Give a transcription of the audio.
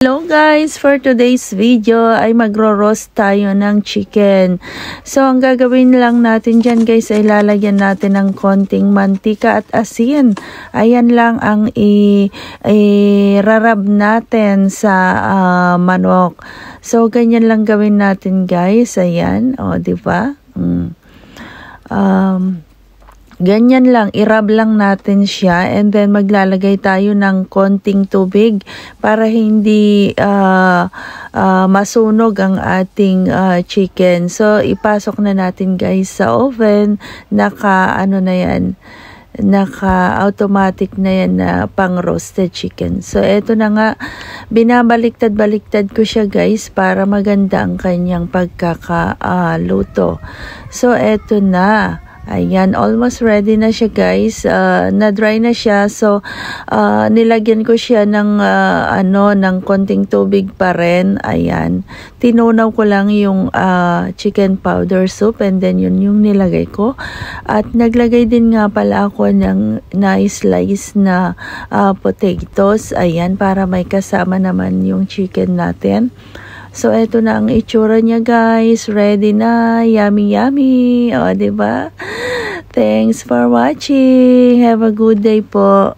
Hello guys, for today's video ay magro-roast tayo ng chicken. So ang gagawin lang natin dyan guys ay lalagyan natin ng konting mantika at asin. Ayan lang ang i-rarab natin sa manok. So ganyan lang gawin natin guys. Ayan, o diba? Ganyan lang, i-rub lang natin siya and then maglalagay tayo ng konting tubig para hindi masunog ang ating chicken. So ipasok na natin guys sa oven, naka-automatic na yan na pang roasted chicken. So eto na nga, binabaliktad-baliktad ko siya guys para maganda ang kanyang pagkakaluto. So eto na. Ayan, almost ready na siya guys. Na-dry na siya. So, nilagyan ko siya ng ng konting tubig pa rin. Ayan. Tinunaw ko lang yung chicken powder soup and then yun yung nilagay ko. At naglagay din nga pala ako ng na-slice na potatoes. Ayan, para may kasama naman yung chicken natin. So, eto na ang itsura niya guys. Ready na. Yummy, yummy. O, diba? Thanks for watching. Have a good day po.